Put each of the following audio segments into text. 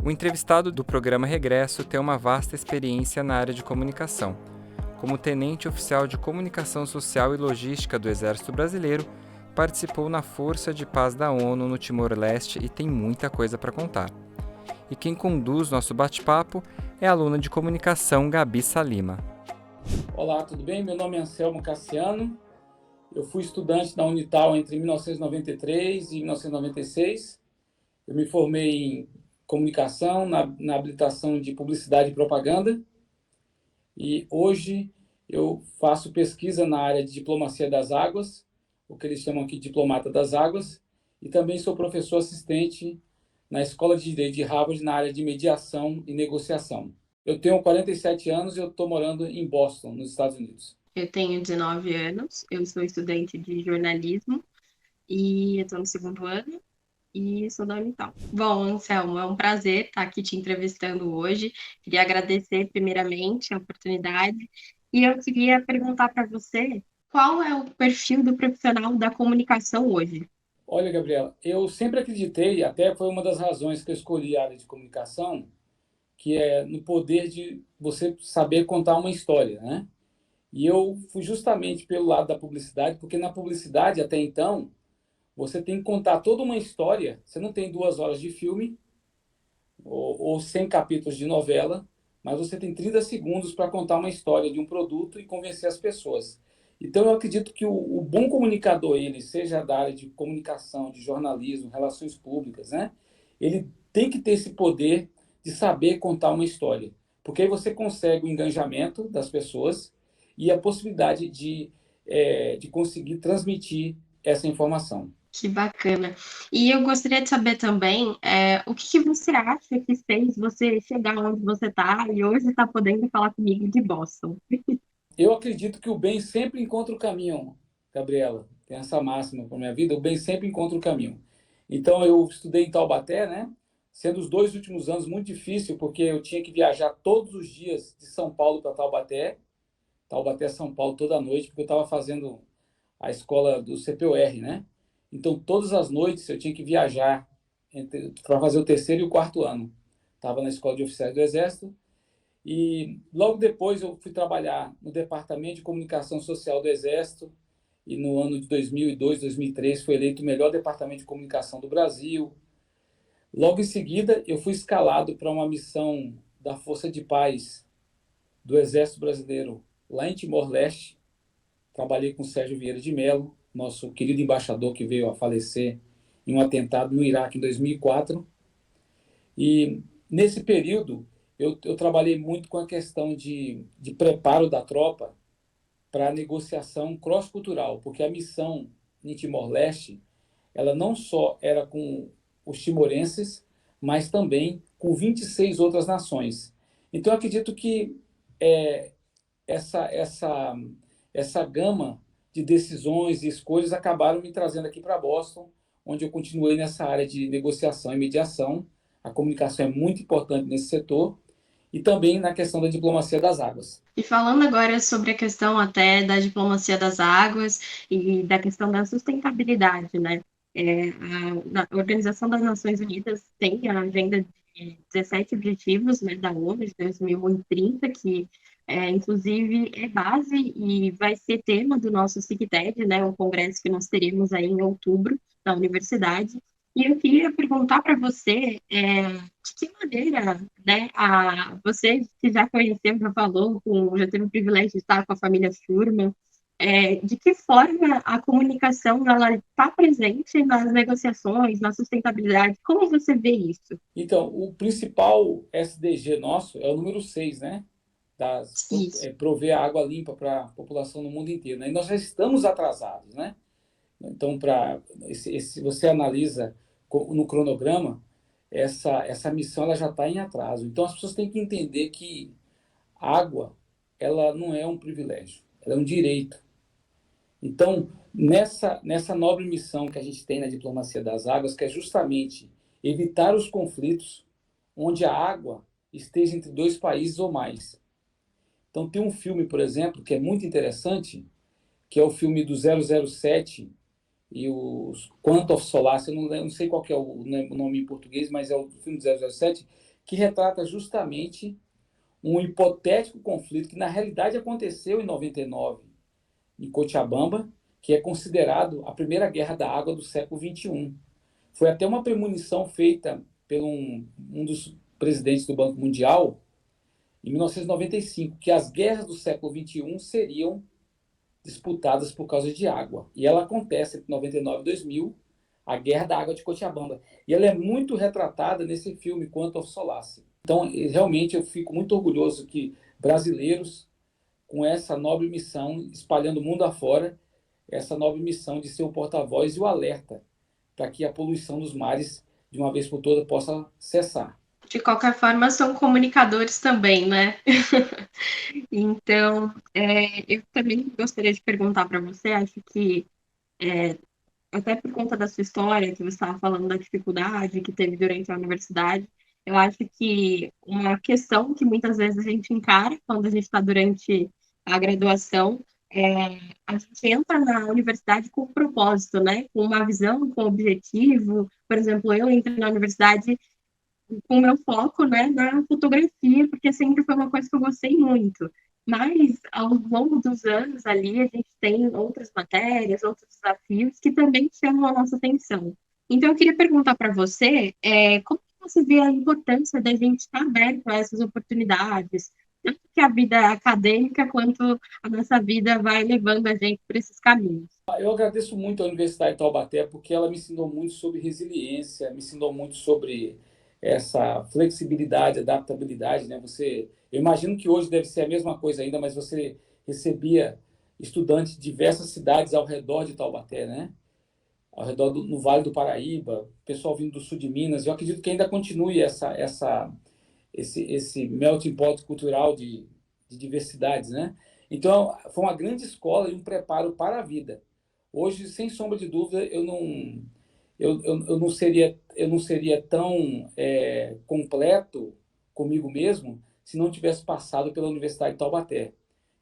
O entrevistado do programa Regresso tem uma vasta experiência na área de comunicação. Como tenente oficial de comunicação social e logística do Exército Brasileiro, participou na Força de Paz da ONU no Timor-Leste e tem muita coisa para contar. E quem conduz nosso bate-papo é a aluna de comunicação Gabi Salima. Olá, tudo bem? Meu nome é Anselmo Cassiano. Eu fui estudante da Unital entre 1993 e 1996. Eu me formei em comunicação, na habilitação de publicidade e propaganda. E hoje eu faço pesquisa na área de diplomacia das águas, o que eles chamam aqui de diplomata das águas, e também sou professor assistente na Escola de Direito de Harvard na área de mediação e negociação. Eu tenho 47 anos e eu estou morando em Boston, nos Estados Unidos. Eu tenho 19 anos, eu sou estudante de jornalismo e estou no segundo ano e sou da Unital. Bom, Anselmo, é um prazer estar aqui te entrevistando hoje. Queria agradecer primeiramente a oportunidade e eu queria perguntar para você qual é o perfil do profissional da comunicação hoje? Olha, Gabriela, eu sempre acreditei, até foi uma das razões que eu escolhi a área de comunicação, que é no poder de você saber contar uma história, né? E eu fui justamente pelo lado da publicidade, porque na publicidade, até então, você tem que contar toda uma história. Você não tem 2 horas de filme ou 100 capítulos de novela, mas você tem 30 segundos para contar uma história de um produto e convencer as pessoas. Então, eu acredito que o bom comunicador, ele seja da área de comunicação, de jornalismo, relações públicas, né? Ele tem que ter esse poder de saber contar uma história. Porque aí você consegue o engajamento das pessoas e a possibilidade de conseguir transmitir essa informação. Que bacana. E eu gostaria de saber também o que você acha que fez você chegar onde você está e hoje está podendo falar comigo de Boston. Eu acredito que o bem sempre encontra o caminho, Gabriela. Tem essa máxima para minha vida, o bem sempre encontra o caminho. Então, eu estudei em Taubaté, né? Sendo os 2 últimos anos muito difícil, porque eu tinha que viajar todos os dias de São Paulo para Taubaté, Taubaté, São Paulo, toda noite, porque eu estava fazendo a escola do CPUR, né? Então, todas as noites eu tinha que viajar para fazer o terceiro e o quarto ano. Estava na escola de oficiais do Exército, e logo depois eu fui trabalhar no Departamento de Comunicação Social do Exército e no ano de 2002, 2003 foi eleito o melhor departamento de comunicação do Brasil. Logo em seguida, eu fui escalado para uma missão da Força de Paz do Exército Brasileiro lá em Timor-Leste. Trabalhei com o Sérgio Vieira de Mello, nosso querido embaixador que veio a falecer em um atentado no Iraque em 2004. E nesse período, eu trabalhei muito com a questão de preparo da tropa para a negociação cross-cultural, porque a missão em Timor-Leste, ela não só era com os timorenses, mas também com 26 outras nações. Então, eu acredito que essa, essa, essa gama de decisões e escolhas acabaram me trazendo aqui para Boston, onde eu continuei nessa área de negociação e mediação. A comunicação é muito importante nesse setor, e também na questão da diplomacia das águas. E falando agora sobre a questão até da diplomacia das águas e da questão da sustentabilidade, né? A Organização das Nações Unidas tem a agenda de 17 objetivos, né, da ONU de 2030, que inclusive é base e vai ser tema do nosso CICTED, né, o congresso que nós teremos aí em outubro na universidade. E eu queria perguntar para você de que maneira, né, você que já conheceu, já falou, já teve o privilégio de estar com a família Schurman, de que forma a comunicação está presente nas negociações, na sustentabilidade? Como você vê isso? Então, o principal SDG nosso é o número 6, né? Prover água limpa para a população no mundo inteiro. Né? E nós já estamos atrasados, né? Então, se você analisa no cronograma, essa missão ela já está em atraso. Então, as pessoas têm que entender que a água ela não é um privilégio, ela é um direito. Então, nessa nobre missão que a gente tem na diplomacia das águas, que é justamente evitar os conflitos onde a água esteja entre 2 países ou mais. Então, tem um filme, por exemplo, que é muito interessante, que é o filme do 007 e o Quantum of Solace, eu não sei qual que é o nome em português, mas é o filme do 007, que retrata justamente um hipotético conflito que, na realidade, aconteceu em 99, em Cochabamba, que é considerado a primeira guerra da água do século XXI. Foi até uma premonição feita por um dos presidentes do Banco Mundial, em 1995, que as guerras do século XXI seriam disputadas por causa de água. E ela acontece entre 99 e 2000, a Guerra da Água de Cochabamba. E ela é muito retratada nesse filme, Quantum of Solace. Então, realmente, eu fico muito orgulhoso que brasileiros, com essa nobre missão, espalhando o mundo afora, essa nobre missão de ser o porta-voz e o alerta para que a poluição dos mares, de uma vez por todas, possa cessar. De qualquer forma, são comunicadores também, né? Então, eu também gostaria de perguntar para você, acho que, até por conta da sua história, que você estava falando da dificuldade que teve durante a universidade, eu acho que uma questão que muitas vezes a gente encara quando a gente está durante a graduação é a gente entra na universidade com um propósito, né? Com uma visão, com um objetivo. Por exemplo, eu entrei na universidade com o meu foco, né, na fotografia, porque sempre foi uma coisa que eu gostei muito. Mas, ao longo dos anos ali, a gente tem outras matérias, outros desafios que também chamam a nossa atenção. Então, eu queria perguntar para você, como que você vê a importância da gente estar aberto a essas oportunidades, tanto que a vida acadêmica, quanto a nossa vida vai levando a gente por esses caminhos. Eu agradeço muito a Universidade de Taubaté, porque ela me ensinou muito sobre resiliência, me ensinou muito sobre essa flexibilidade, adaptabilidade, né? Eu imagino que hoje deve ser a mesma coisa ainda, mas você recebia estudantes de diversas cidades ao redor de Taubaté, né? Ao redor no Vale do Paraíba, pessoal vindo do sul de Minas. Eu acredito que ainda continue esse melting pot cultural de diversidades, né? Então, foi uma grande escola e um preparo para a vida. Hoje, sem sombra de dúvida, eu não seria tão completo comigo mesmo se não tivesse passado pela Universidade de Taubaté.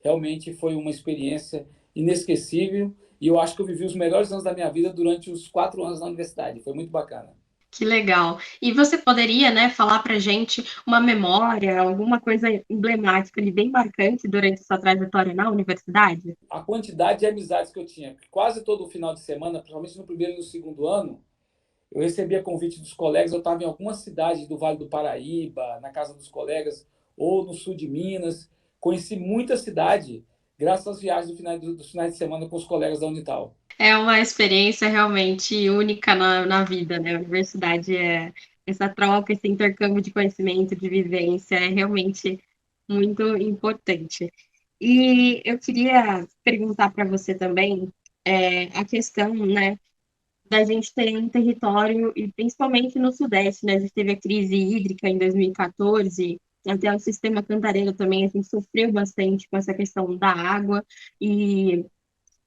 Realmente foi uma experiência inesquecível e eu acho que eu vivi os melhores anos da minha vida durante os 4 anos na universidade. Foi muito bacana. Que legal. E você poderia, né, falar para gente uma memória, alguma coisa emblemática ali, bem marcante durante sua trajetória na universidade? A quantidade de amizades que eu tinha, quase todo final de semana, principalmente no primeiro e no segundo ano, eu recebia convite dos colegas, eu estava em alguma cidade do Vale do Paraíba, na casa dos colegas, ou no sul de Minas. Conheci muita cidade graças às viagens dos finais de semana com os colegas da Unital. É uma experiência realmente única na vida, né? A universidade essa troca, esse intercâmbio de conhecimento, de vivência, é realmente muito importante. E eu queria perguntar para você também a questão, né, da gente ter um território, e principalmente no Sudeste, né? A gente teve a crise hídrica em 2014, até o sistema Cantareira também, a gente sofreu bastante com essa questão da água, e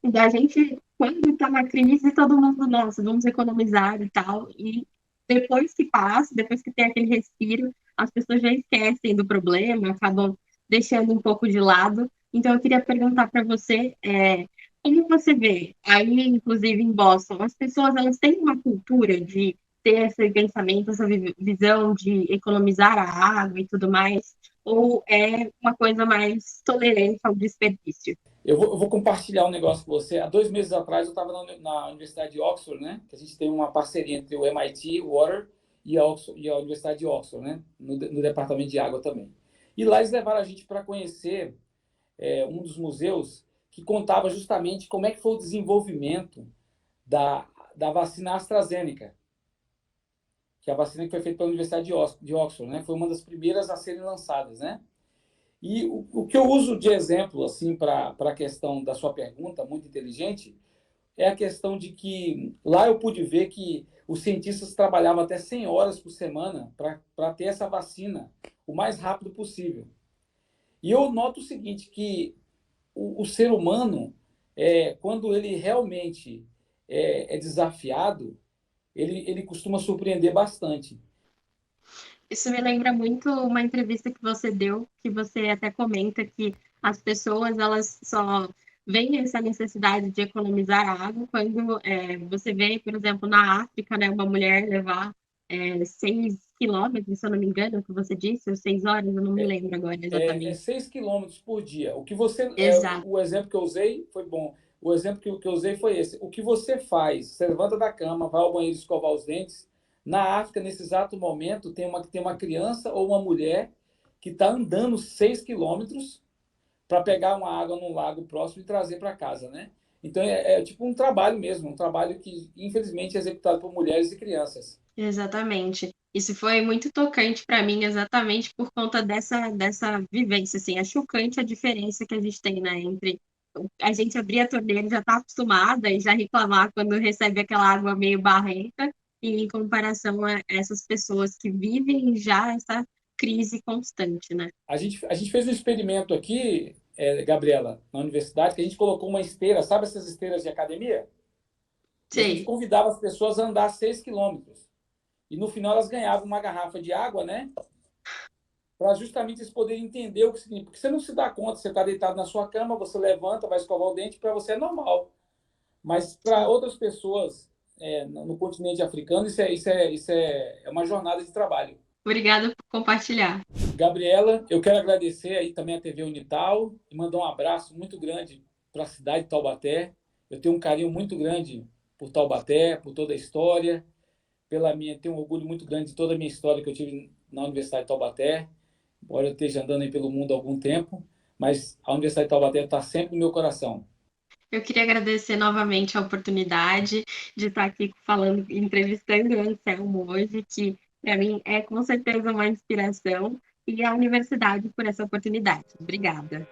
da gente, quando está na crise, todo mundo, nossa, vamos economizar e tal, e depois que passa, depois que tem aquele respiro, as pessoas já esquecem do problema, acabam deixando um pouco de lado. Então, eu queria perguntar para você, como você vê, aí, inclusive em Boston, as pessoas, elas têm uma cultura de ter esse pensamento, essa visão de economizar a água e tudo mais, ou é uma coisa mais tolerante ao desperdício? Eu vou compartilhar um negócio com você. Há 2 meses atrás, eu estava na Universidade de Oxford, né? Que a gente tem uma parceria entre o MIT, o Water, e a Universidade de Oxford, né? No departamento de água também. E lá eles levaram a gente para conhecer um dos museus que contava justamente como é que foi o desenvolvimento da vacina AstraZeneca, que é a vacina que foi feita pela Universidade de Oxford, né? Foi uma das primeiras a serem lançadas, né? E o que eu uso de exemplo assim para a questão da sua pergunta, muito inteligente, é a questão de que lá eu pude ver que os cientistas trabalhavam até 100 horas por semana para ter essa vacina o mais rápido possível. E eu noto o seguinte, que o ser humano, quando ele realmente é desafiado, ele costuma surpreender bastante. Isso me lembra muito uma entrevista que você deu, que você até comenta que as pessoas elas só veem essa necessidade de economizar água quando você vê, por exemplo, na África, né, uma mulher levar 6 quilômetros, se eu não me engano, que você disse, ou 6 horas, eu não me lembro agora É exatamente. 6 quilômetros por dia. O que você, Exato, o exemplo que eu usei foi bom. O exemplo que eu usei foi esse. O que você faz? Você levanta da cama, vai ao banheiro escovar os dentes. Na África, nesse exato momento, tem uma criança ou uma mulher que está andando 6 quilômetros para pegar uma água num lago próximo e trazer para casa, né? Então é tipo um trabalho mesmo, um trabalho que infelizmente é executado por mulheres e crianças. exatamente. Isso foi muito tocante para mim, exatamente por conta dessa vivência, assim, é chocante a diferença que a gente tem, né, entre a gente abrir a torneira e já está acostumada e já reclamar quando recebe aquela água meio barrenta, e em comparação a essas pessoas que vivem já essa crise constante, né. A gente fez um experimento aqui, Gabriela, na universidade, que a gente colocou uma esteira, sabe essas esteiras de academia? E a gente Sei, convidava as pessoas a andar 6 quilômetros. E no final elas ganhavam uma garrafa de água, né? Para justamente eles poderem entender o que significa. Porque você não se dá conta, você está deitado na sua cama, você levanta, vai escovar o dente, para você é normal. Mas para sim. outras pessoas no continente africano, isso é uma jornada de trabalho. Obrigada por compartilhar. Gabriela, eu quero agradecer aí também a TV Unital e mandar um abraço muito grande para a cidade de Taubaté. Eu tenho um carinho muito grande por Taubaté, por toda a história, tenho um orgulho muito grande de toda a minha história que eu tive na Universidade de Taubaté, embora eu esteja andando aí pelo mundo há algum tempo, mas a Universidade de Taubaté está sempre no meu coração. Eu queria agradecer novamente a oportunidade de estar aqui falando, entrevistando o Anselmo hoje, que para mim é com certeza uma inspiração, e a universidade por essa oportunidade. Obrigada.